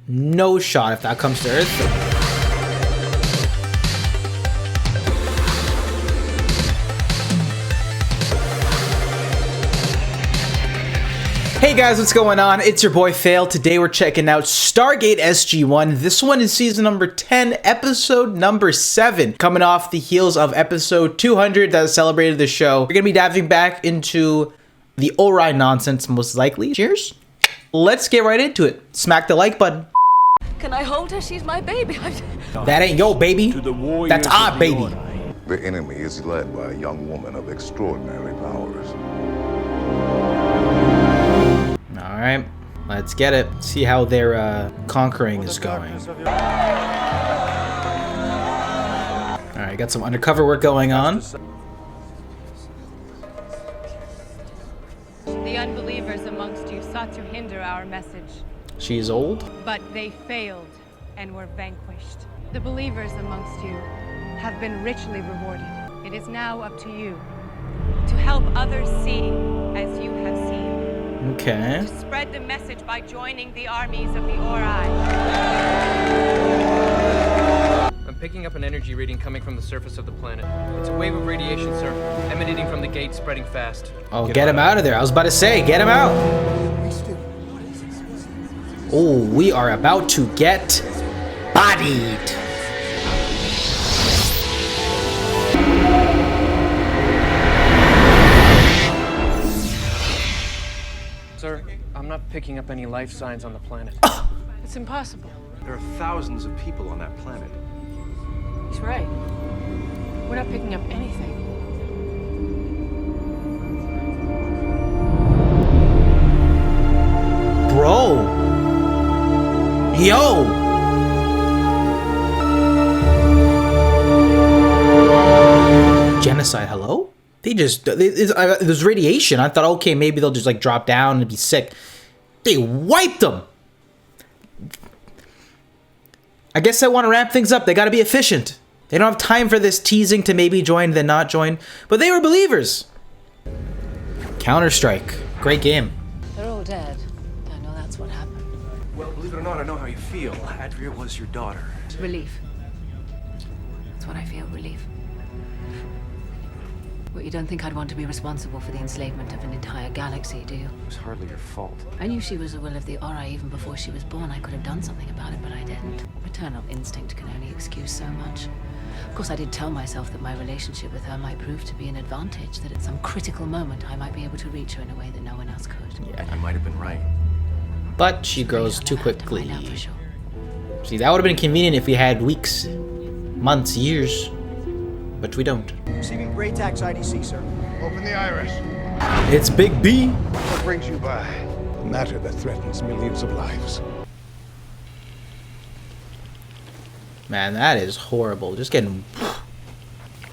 No shot if that comes to Earth. Hey guys, what's going on? It's your boy Fail. Today we're checking out Stargate SG-1. This one is season number 10, episode number 7. Coming off the heels of episode 200 that celebrated the show. We're going to be diving back into the Ori nonsense, most likely. Cheers. Let's get right into it. Smack the like button. Can I hold her? She's my baby. That ain't your baby. That's our baby. The enemy is led by a young woman of extraordinary powers. Alright, let's get it. See how their conquering is going. Alright, got some undercover work going on. The unbelievers amongst you sought to hinder our message. She's old. But they failed and were vanquished. The believers amongst you have been richly rewarded. It is now up to you to help others see as you have seen. Okay. To spread the message by joining the armies of the Ori. I'm picking up an energy reading coming from the surface of the planet. It's a wave of radiation, sir, emanating from the gate, spreading fast. Oh, get him out of there. I was about to say, get him out. Oh, we are about to get bodied. Sir, I'm not picking up any life signs on the planet. It's impossible. There are thousands of people on that planet. He's right. We're not picking up anything. Bro. Yo. Genocide, hello? They just, there's radiation. I thought, okay, maybe they'll just like drop down and be sick. They wiped them. I guess they want to ramp things up. They got to be efficient. They don't have time for this teasing to maybe join, then not join. But they were believers. Counterstrike. Great game. They're all dead. I know that's what happened. Well, believe it or not, I know how you feel. Adria was your daughter. Relief. That's what I feel, relief. But you don't think I'd want to be responsible for the enslavement of an entire galaxy, do you? It was hardly your fault. I knew she was the will of the Ori even before she was born. I could have done something about it, but I didn't. Maternal instinct can only excuse so much. Of course, I did tell myself that my relationship with her might prove to be an advantage, that at some critical moment I might be able to reach her in a way that no one else could. Yeah. I might have been right. But she grows too quickly. Find out for sure. See, that would have been convenient if we had weeks, months, years. But we don't. Receiving Gray Tax IDC, sir. Open the iris. It's Big B. What brings you by? A matter that threatens millions of lives. Man, that is horrible. Just getting...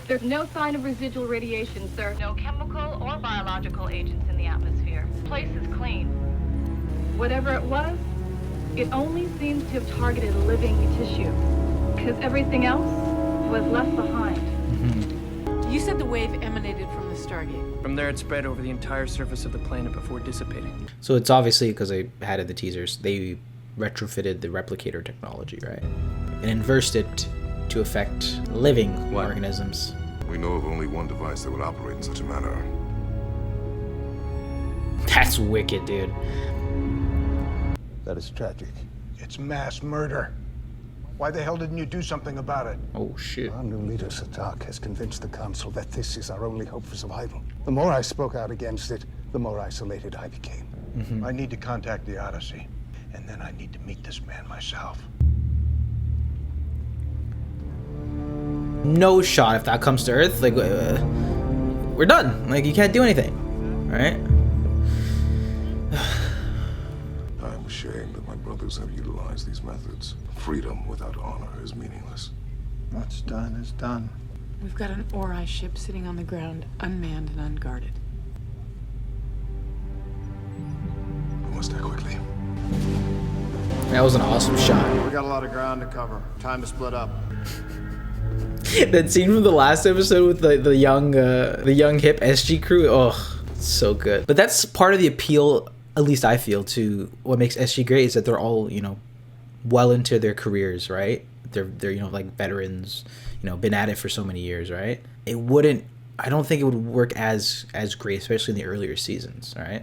There's no sign of residual radiation, sir. No chemical or biological agents in the atmosphere. The place is clean. Whatever it was, it only seems to have targeted living tissue, because everything else was left behind. You said the wave emanated from the Stargate. From there, it spread over the entire surface of the planet before dissipating. So it's obviously, because I had in the teasers, they retrofitted the replicator technology, right? And inversed it to affect living organisms. We know of only one device that would operate in such a manner. That's wicked, dude. That is tragic. It's mass murder. Why the hell didn't you do something about it? Oh, shit. Our new leader, Satak, has convinced the Council that this is our only hope for survival. The more I spoke out against it, the more isolated I became. I need to contact the Odyssey, and then I need to meet this man myself. No shot if that comes to Earth. Like, we're done. Like, you can't do anything. Right? I'm ashamed that my brothers have utilized these methods. Freedom without honor is meaningless. What's done is done. We've got an Ori ship sitting on the ground, unmanned and unguarded. We must act quickly. That was an awesome shot. We got a lot of ground to cover. Time to split up. That scene from the last episode with the young hip SG crew. Oh, so good. But that's part of the appeal, at least I feel, to what makes SG great is that they're all, you know, well into their careers, right? They're you know, like veterans, you know, been at it for so many years, right? It wouldn't, I don't think it would work as great, especially in the earlier seasons, right?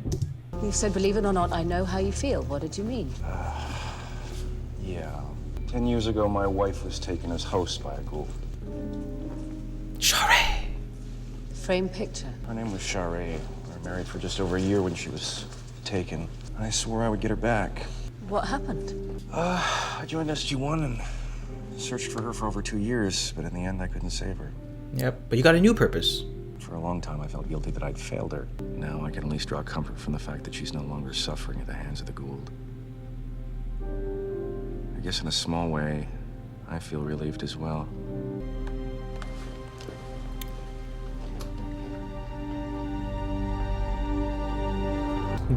You said, believe it or not, I know how you feel. What did you mean? Yeah. 10 years ago, my wife was taken as host by a ghoul. Share. Frame picture. Her name was Share. We were married for just over a year when she was taken. I swore I would get her back. What happened? I joined SG-1 and searched for her for over 2 years, but in the end, I couldn't save her. Yep, but you got a new purpose. For a long time, I felt guilty that I'd failed her. Now I can at least draw comfort from the fact that she's no longer suffering at the hands of the Gould. I guess in a small way, I feel relieved as well.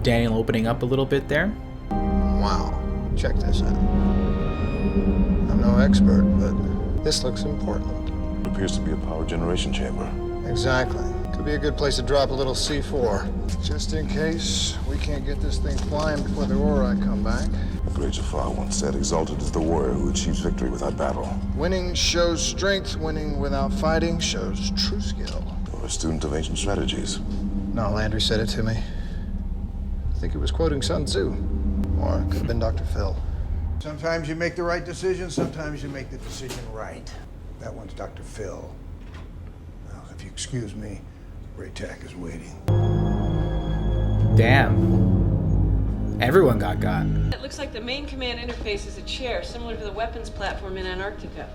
Daniel opening up a little bit there. Wow. Check this out. I'm no expert, but this looks important. It appears to be a power generation chamber. Exactly. Could be a good place to drop a little C4. Just in case we can't get this thing flying before the Ori come back. The great Jaffa once said, exalted is the warrior who achieves victory without battle. Winning shows strength. Winning without fighting shows true skill. You're a student of ancient strategies. No, Landry said it to me. I think he was quoting Sun Tzu. Or it could have been Dr. Phil. Sometimes you make the right decision, sometimes you make the decision right. That one's Dr. Phil. Well, if you excuse me, Raytac is waiting. Damn. Everyone got. It looks like the main command interface is a chair, similar to the weapons platform in Antarctica.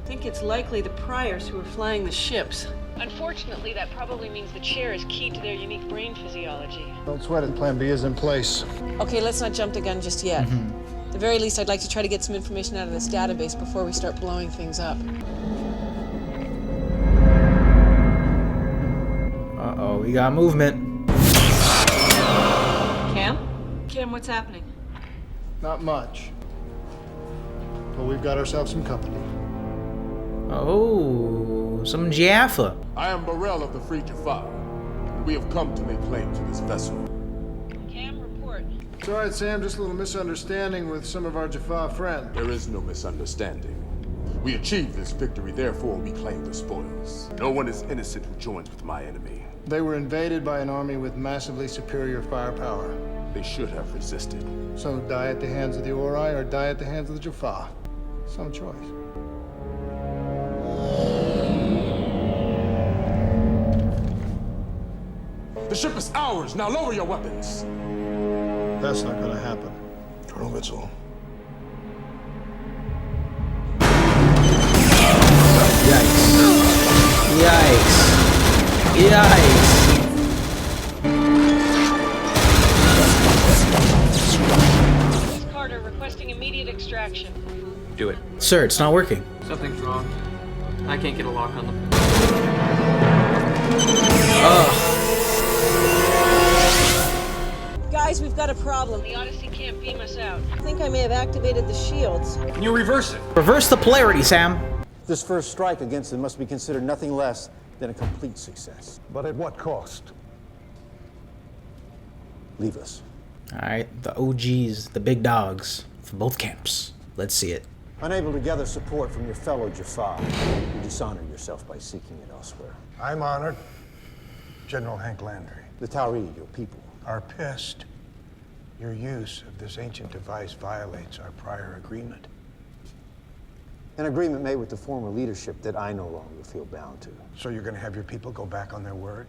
I think it's likely the priors who are flying the ships. Unfortunately, that probably means the chair is key to their unique brain physiology. Don't sweat it, Plan B is in place. Okay, let's not jump the gun just yet. At the very least, I'd like to try to get some information out of this database before we start blowing things up. Uh-oh, we got movement. Cam, what's happening? Not much. But we've got ourselves some company. Oh, some Jaffa. I am Burrell of the Free Jaffa. We have come to lay claim to this vessel. Cam, report. It's all right, Sam. Just a little misunderstanding with some of our Jaffa friends. There is no misunderstanding. We achieved this victory, therefore we claim the spoils. No one is innocent who joins with my enemy. They were invaded by an army with massively superior firepower. They should have resisted. So die at the hands of the Ori or die at the hands of the Jaffa. Some choice. The ship is ours. Now lower your weapons. That's not gonna happen. Colonel Mitchell. Yikes. Carter, requesting immediate extraction. Do it. Sir, it's not working. Something's wrong. I can't get a lock on them. Guys, we've got a problem. The Odyssey can't beam us out. I think I may have activated the shields. Can you reverse it? Reverse the polarity, Sam. This first strike against them must be considered nothing less than a complete success. But at what cost? Leave us. All right, the OGs, the big dogs from both camps. Let's see it. Unable to gather support from your fellow Jaffa, you dishonor yourself by seeking it elsewhere. I'm honored. General Hank Landry. The Tauri, your people, Are pissed. Your use of this ancient device violates our prior agreement. an agreement made with the former leadership that I no longer feel bound to. So you're going to have your people go back on their word?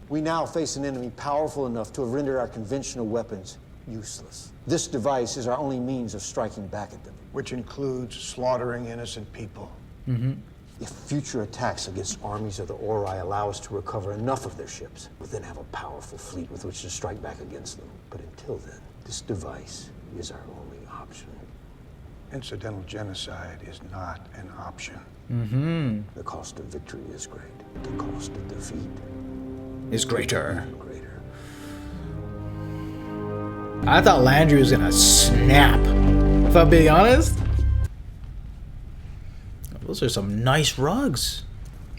We now face an enemy powerful enough to have rendered our conventional weapons useless. This device is our only means of striking back at them. Which includes slaughtering innocent people. Mm-hmm. If future attacks against armies of the Ori allow us to recover enough of their ships, we'll then have a powerful fleet with which to strike back against them. But until then, this device is our only option. Incidental genocide is not an option. Mm-hmm. The cost of victory is great. The cost of defeat is greater. Greater. I thought Landry was gonna snap. If I'm being honest. Those are some nice rugs.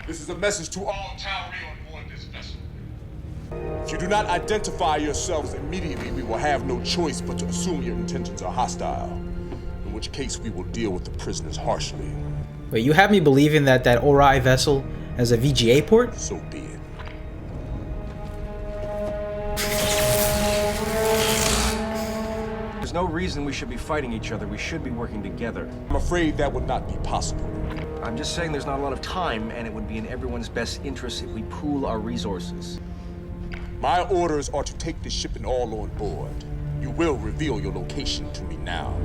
This is a message to all Tauri on board this vessel. If you do not identify yourselves immediately, we will have no choice but to assume your intentions are hostile. In which case, we will deal with the prisoners harshly. Wait, you have me believing that that Ori vessel has a VGA port? So be it. There's no reason we should be fighting each other. We should be working together. I'm afraid that would not be possible. I'm just saying there's not a lot of time, and it would be in everyone's best interest if we pool our resources. My orders are to take this ship and all on board. You will reveal your location to me now.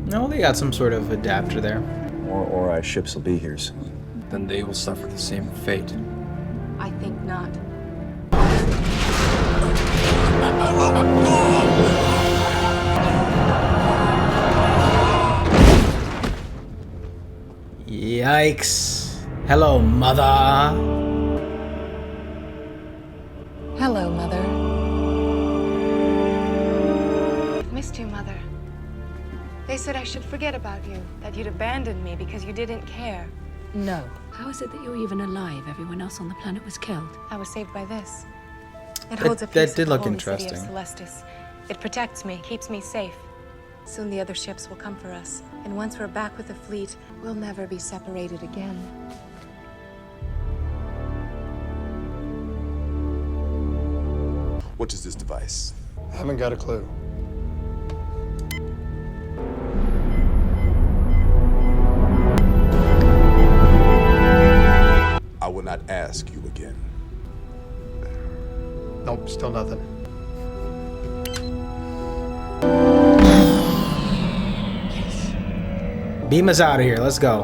No, they got some sort of adapter there. More Ori ships will be here soon. Then they will suffer the same fate. I think not. Yikes. Hello, mother. Hello, Mother. I've missed you, Mother. They said I should forget about you, that you'd abandoned me because you didn't care. No. How is it that you're even alive? Everyone else on the planet was killed. I was saved by this. It That- holds a that piece did of the look holy interesting. city of Celestis. It protects me, keeps me safe. Soon the other ships will come for us, and once we're back with the fleet, we'll never be separated again. What is this device? I haven't got a clue. I will not ask you again. Nope, still nothing. Beam us out of here. Let's go.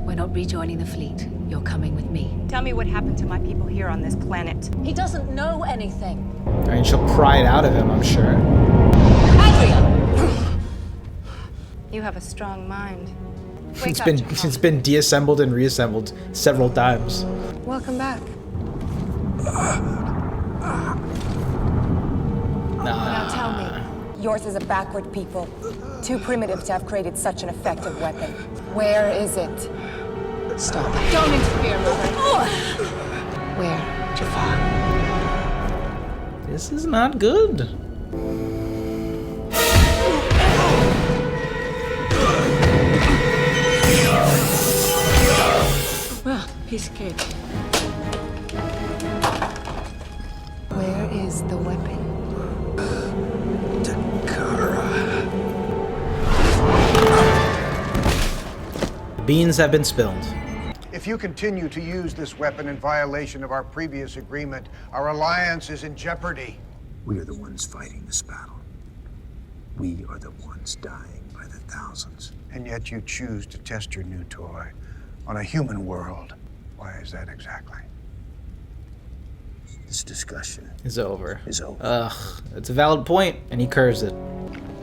We're not rejoining the fleet. You're coming with me. Tell me what happened to my people here on this planet. He doesn't know anything. I mean, she'll pry it out of him, I'm sure. You have a strong mind. Wake It's up, been Jaffa. deassembled and reassembled several times. Welcome back. Now tell me. Yours is a backward people, too primitive to have created such an effective weapon. Where is it? Stop. Don't interfere, Mother. Where? Jaffa. This is not good. Well, piece of cake. Where is the weapon? The beans have been spilled. If you continue to use this weapon in violation of our previous agreement, our alliance is in jeopardy. We are the ones fighting this battle. We are the ones dying by the thousands. And yet you choose to test your new toy on a human world. Why is that exactly? This discussion Is over. is over. Ugh, it's a valid point, and he curves it.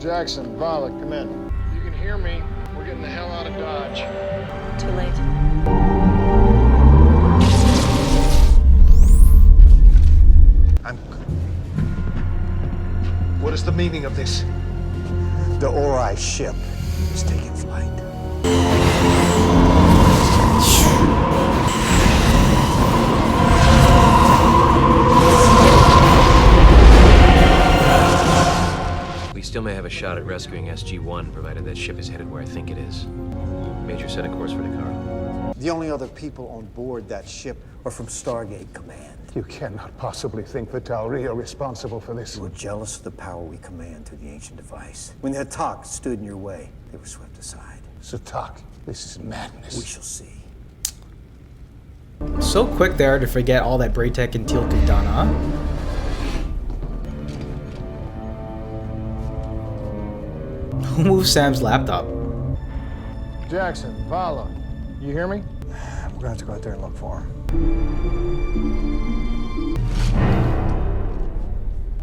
Jackson, Vala, come in. You can hear me. We're getting the hell out of Dodge. Too late. What is the meaning of this? The Ori ship is taking flight. We still may have a shot at rescuing SG-1, provided that ship is headed where I think it is. Major, set a course for Dakar. The only other people on board that ship are from Stargate Command. You cannot possibly think the Tauri are responsible for this. You were jealous of the power we command through the ancient device. When the Attack stood in your way, they were swept aside. Zatak, this is madness. We shall see. So quick they are to forget all that Braytech and Teal have done, huh? Who moved Sam's laptop? Jackson, Vala, you hear me? We're gonna have to go out there and look for him.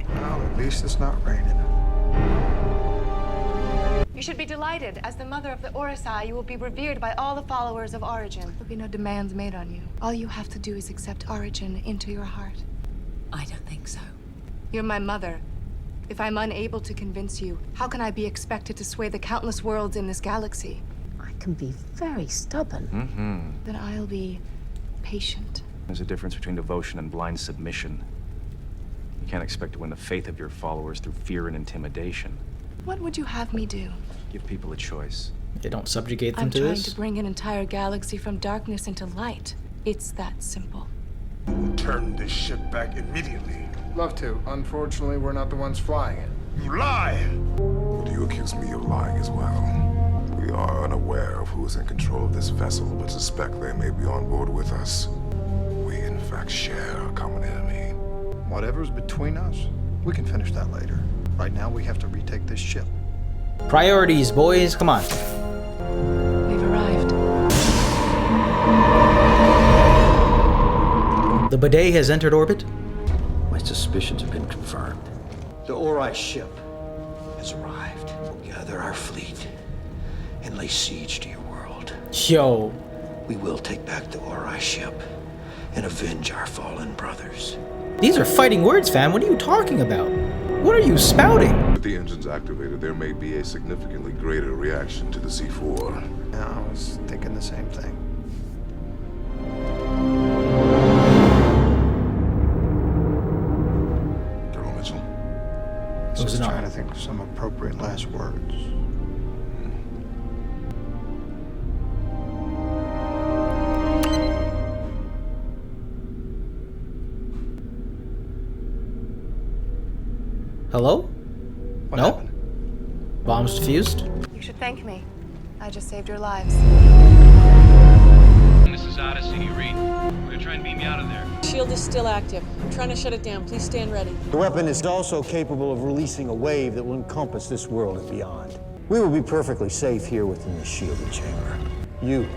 Well, at least it's not raining. You should be delighted. As the mother of the Orisai, you will be revered by all the followers of Origin. There'll be no demands made on you. All you have to do is accept Origin into your heart. I don't think so. You're my mother. If I'm unable to convince you, how can I be expected to sway the countless worlds in this galaxy? I can be very stubborn. Then I'll be patient. There's a difference between devotion and blind submission. You can't expect to win the faith of your followers through fear and intimidation. What would you have me do? Give people a choice. They don't subjugate them I'm to trying this. to bring an entire galaxy from darkness into light. It's that simple. Turn this ship back immediately. Love to. Unfortunately, we're not the ones flying it. You lie! Would you accuse me of lying as well? We are unaware of who is in control of this vessel, but suspect they may be on board with us. We, in fact, share a common enemy. Whatever's between us, we can finish that later. Right now, we have to retake this ship. Priorities, boys. Come on. We've arrived. The bidet has entered orbit. My suspicions have been confirmed. The Ori ship has arrived. We'll gather our fleet and lay siege to your world. Yo. We will take back the Ori ship and avenge our fallen brothers. These are fighting words, fam. What are you talking about? What are you spouting? With the engines activated, there may be a significantly greater reaction to the C4. Yeah, I was thinking the same thing. Colonel Mitchell? Just trying to think of some appropriate last words. Hello? What No? happened? Bombs defused? You should thank me. I just saved your lives. This is Odyssey. You read? We're gonna try and beam you out of there. Shield is still active. I'm trying to shut it down. Please stand ready. The weapon is also capable of releasing a wave that will encompass this world and beyond. We will be perfectly safe here within the shielded chamber. You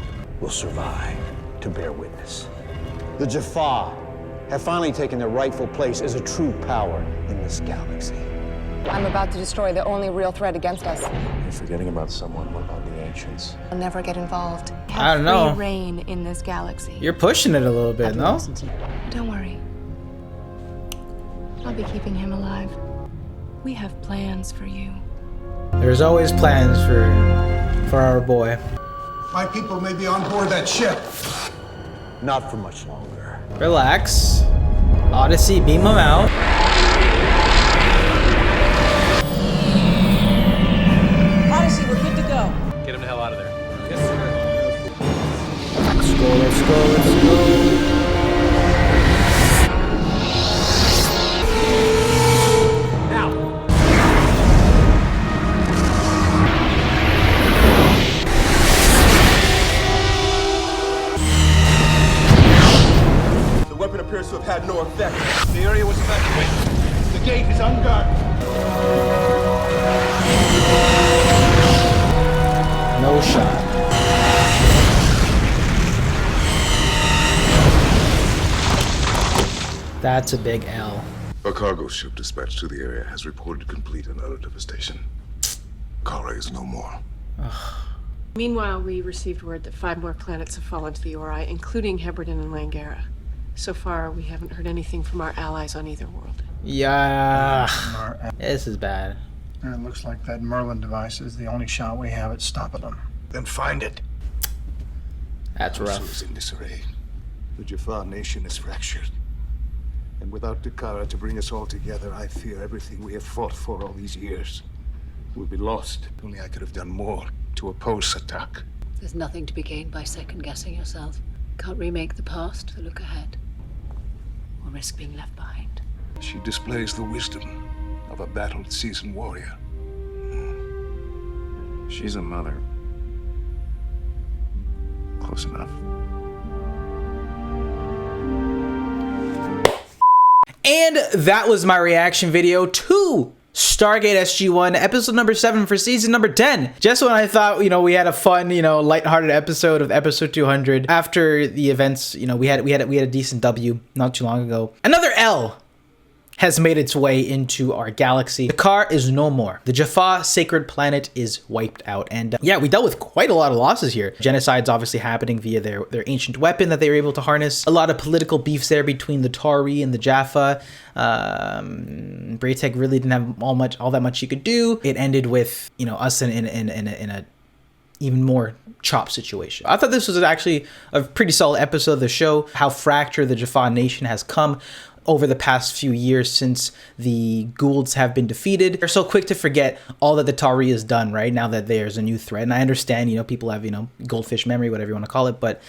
will survive to bear witness. The Jaffa have finally taken their rightful place as a true power in this galaxy. I'm about to destroy the only real threat against us. You're forgetting about someone. What about the ancients? I'll never get involved. I don't know. Free reign in this galaxy. You're pushing it a little bit, no? Don't worry. I'll be keeping him alive. We have plans for you. There's always plans for our boy. My people may be on board that ship. Not for much longer. Relax. Odyssey, beam him out. Odyssey, we're good to go. Get him the hell out of there. Yes, sir. Let's go, let's go, let's go. The weapon appears to have had no effect. The area was evacuated. The gate is unguarded. No shot. That's a big L. A cargo ship dispatched to the area has reported complete and utter devastation. Kara is no more. Meanwhile, we received word that 5 more planets have fallen to the Ori, including Hebridean and Langara. So far, we haven't heard anything from our allies on either world. Yeah. This is bad. And it looks like that Merlin device is the only shot we have at stopping them. Then find it. That's rough. is in disarray. The Jaffa nation is fractured. And without Takara to bring us all together, I fear everything we have fought for all these years will be lost. Only I could have done more to oppose attack. There's nothing to be gained by second-guessing yourself. Can't remake the past to look ahead. Or risk being left behind. She displays the wisdom of a battled seasoned warrior. She's a mother. Close enough. And that was my reaction video to Stargate SG-1, episode number 7 for season number 10. Just when I thought, we had a fun, lighthearted episode of episode 200. After the events, we had a decent W not too long ago. Another L has made its way into our galaxy. The car is no more. The Jaffa sacred planet is wiped out. And yeah, we dealt with quite a lot of losses here. Genocide's obviously happening via their ancient weapon that they were able to harness. A lot of political beefs there between the Tari and the Jaffa. Braytech really didn't have all that much he could do. It ended with, us in even more chop situation. I thought this was actually a pretty solid episode of the show, how fractured the Jaffa nation has come over the past few years since the Goulds have been defeated. They're so quick to forget all that the Tari has done, right? Now that there's a new threat. And I understand, people have, goldfish memory, whatever you want to call it, but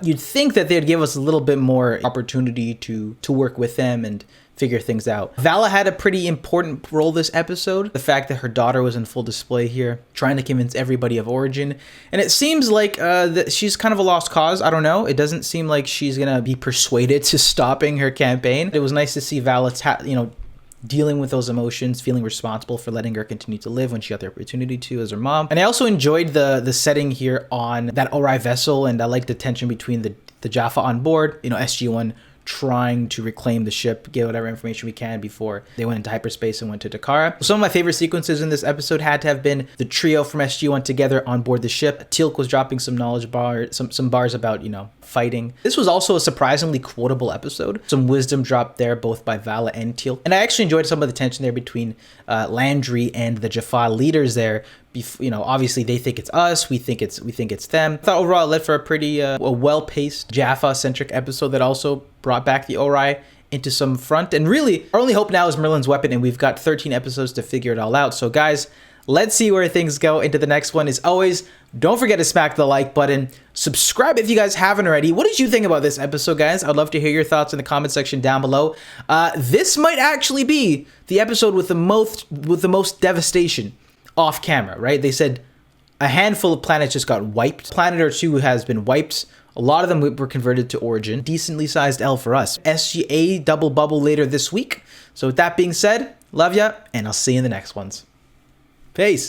you'd think that they'd give us a little bit more opportunity to work with them and figure things out. Vala had a pretty important role this episode. The fact that her daughter was in full display here, trying to convince everybody of origin. And it seems like that she's kind of a lost cause. I don't know. It doesn't seem like she's going to be persuaded to stopping her campaign. It was nice to see Vala, dealing with those emotions, feeling responsible for letting her continue to live when she got the opportunity to as her mom. And I also enjoyed the setting here on that Ori vessel, and I liked the tension between the Jaffa on board, SG-1 trying to reclaim the ship, get whatever information we can before they went into hyperspace and went to Takara. Some of my favorite sequences in this episode had to have been the trio from SG-1 together on board the ship. Teal'c was dropping some knowledge some bars about, fighting. This was also a surprisingly quotable episode. Some wisdom dropped there, both by Vala and Teal'c. And I actually enjoyed some of the tension there between Landry and the Jaffa leaders there. Obviously they think it's us, we think it's them. I thought overall it led for a pretty a well-paced Jaffa-centric episode that also brought back the Ori into some front. And really, our only hope now is Merlin's weapon, and we've got 13 episodes to figure it all out. So guys, let's see where things go into the next one. As always, don't forget to smack the like button. Subscribe if you guys haven't already. What did you think about this episode, guys? I'd love to hear your thoughts in the comment section down below. This might actually be the episode with the most devastation off camera, right? They said a handful of planets just got wiped. Planet or two has been wiped. A lot of them were converted to Origin. Decently sized L for us. SGA double bubble later this week. So with that being said, love ya, and I'll see you in the next ones. Peace.